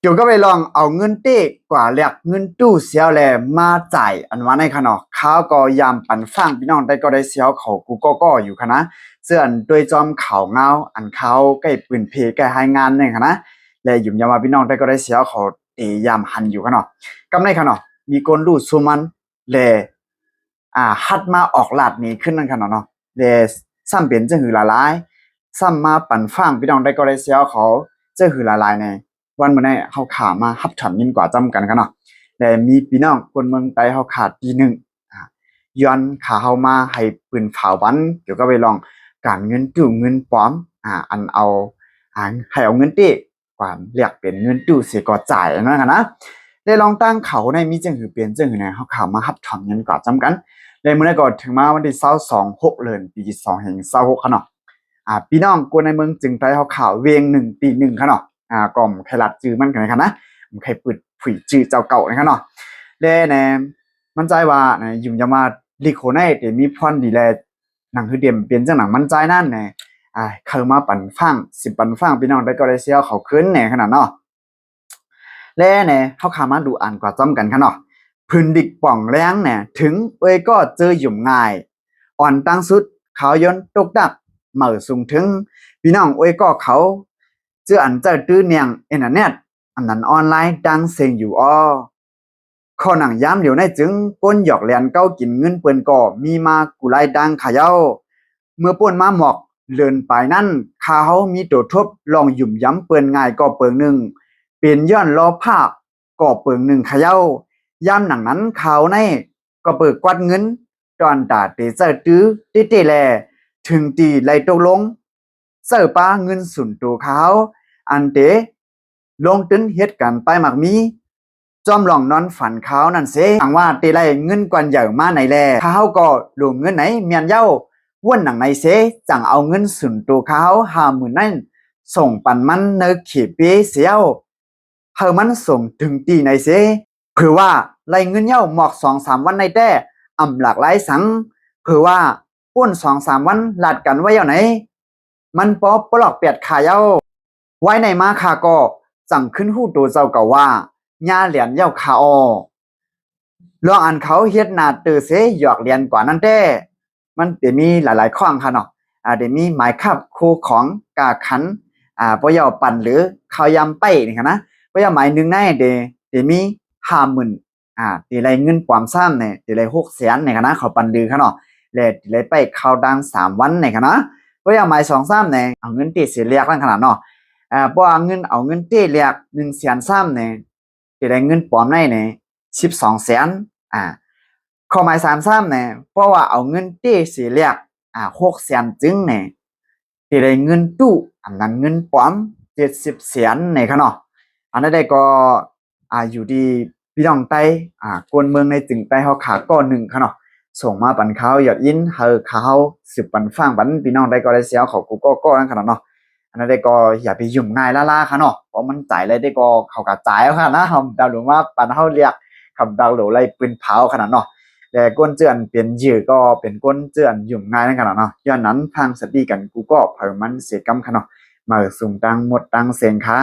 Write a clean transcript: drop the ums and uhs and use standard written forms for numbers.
เกี่ยวก็ไปลองเอาเงินเต้กว่าเรียกเงินตู้เสียวแลมาจ่ายอันว่าในขณะเขาก็ยามปันฟังพี่น้องได้ก็ได้เสียวเขากูก็อยู่คณะเสื่อนโดยจอมเขาเงาอันเขาใกล้ปืนเพใกล้หายงานเนี่ยคณะและยุ่มยามาพี่น้องได้ก็ได้เสียวเขายามหันอยู่ขณะกำในขณะมีคนรู้สุมันแลฮัดมาออกลาดนี้ขึ้นนั่นขณะเนาะแลซ้ำเป็นเจ้าหือหลายๆซ้ำมาปันฟังพี่น้องได้ก็ได้เสียวเขาเจ้าหือหลายๆในวันมื้อนี้เฮาขามาฮับถอนยินกว่าจำกันเนาะและมีพี่น้องคนเมืองไต้เฮาขาดปีหนึ่งย้อนขาเฮามาให้ปืนเผาบันเกี่ยวกับไปลองการเงินตู้เงินปลอมอันเอาให้เอาเงินเต้กว่าเรียกเป็นเงินตู้เสียก็จ่ายนั่นกันนะได้ลองตั้งเขาในมีจังหือเปลี่ยนจังหือในเฮาขามาฮับถอนเงินกว่าจำกันและมื้อนี้ก็ถึงมาวันที่22 6เดือนปี2526ค่ะเนาะพี่น้องคนในเมืองจึงไต้เฮาข่าวเวียง1ปี1ค่ะเนาะกล่อมไขลัดจื้อมันกันนะคะนะมันไขปืดผุยจื้อเจ้าเก่านะคะเนาะแลแหน่มั่นใจว่ายุ่มยามาลิโคในเตมีพรดีแลหนังคือเดียมเปลี่ยนจังหนังมั่นใจนั่นแหน่เข้ามาปั่นฟัง10ปั่นฟังพี่น้องได้ก็ได้เสียเขาขึ้นแหน่ขนาดเนาะแลแหน่เฮาขามาดูอ่านกว่าจ้ำกันค่ะเนาะพื้นดิกป่องแรงแหน่ถึงก็เจอยุ่มง่ายอ่อนตั้งสุดเขาย้อนตกดักเหม่อสูงถึงพี่น้องก็เขาเจออันเจอตื้อเนียงอินเทอร์เน็ตอันนั้นออนไลน์ดังเซ็งอยู่ข้อหนังย้ำเดี๋ยวในจึงป้นหยอกแลนเก้ากินเงินเปิ้นก่อมีมากุไลดังขะเย้าเมื่อป้นมาหมอกเลินไปนั่นข้าเฮามีตัวทบลองหยุ่มย้ำเปิ้นง่ายก็เปิงหนึ่งเป็นย้อนล้อภาพก็เปิงหนึ่งขะเย้าย้ำหนังนั้นเขาในก็เปิดกวัดเงินตอนตาเตเจอตื้อเตแลถึงตีไลตกลงเสิร์ป้าเงินสุนตัวเขาอันเตลงตึ้นเฮ็ดกันไปหมักมีจอมหลองนอนฝันเขานั่นเสหวังว่าเตไลเงินกวนใหญ่มาไหนแลเขาก็รวมเงินไหนเมียนเย้าว่นหนังในเสจังเอาเงินสุนตัวเขา50,000นั่นส่งปันมันเนขีเปเสียวเฮามันส่งถึงตีในเสเผื่อว่าไล่เงินเย้าหมอก2-3วันในแต่หลากหลายสังเผื่อว่าป้น2-3วันหลัดกันไว้เย้าไหนมันปอบปลอกเปียดขาเย้าไว้ในมาคาก็จังขึ้นหู้ตัวเจ้าเก่าว่าญาเหรียญเย้าคาลองอ่านเขาเฮ็ดหน้าตื่อเสหยอกเรียนกว่านั้นแต่มันจะมีหลายๆข้องค่ะเนาะเดี๋ยวมีหมายคับครูของกาขันปยปั่นหรือเขายำไปนี่ค่ะนะปยหมายหนึ่งในเดี๋ยวมี50,000ตีไรเงินปลอมซ้ำเนี่ยตีไร600,000เนี่ยค่ะนะเขาปั่นดื้อค่ะเนาะแล้วตีไรไปเขาดัง3วันเนี่ยค่ะนะปยหมาย2-3เนี่ยเอาเงินตีเสียเรียกนั่นขนาดเนาะบ่เอาเงินตีเรียก100,000เนี่ยตีไรเงินปลอมในเนี่ย1200,000ข้อหมาย33เนี่ยเพราะว่าเอาเงินเต้สิเรียก600,000จึงเนี่ยสิได้เงินตู้อันนั้นเงินปลอม70,000เนี่ยค่ะเนาะอันนั้นได้ก็อยู่ดีพี่น้องไต้กวนเมืองในจึงไต้เฮาขาก้อหนึ่งค่ะเนาะส่งมาปันเขายอดยินเฮาเขาสืบปันฟังปันพี่น้องได้ก็ได้เสียเขากูก็นั่นขนาดเนาะอันนั้นได้ก็อย่าไปยุ่งง่ายล่าๆค่ะเนาะเพราะมันจ่ายเลยได้ก็เขาก็จ่ายแล้วค่ะนะเฮาดาวหลวงว่าปันเฮาเรียกคำดาวโหลไล่ปืนเผาขนาดเนาะแต่ก้นเจือนเปลี่ยนยื้อก็เป็นก้นเจือนยุ่งง่ายนั่นขนาดเนาะย้อนนั้นทางสติกันกูก็เผามันเสียกรรมขนาดมาสูงตังหมดตังเสียงค่ะ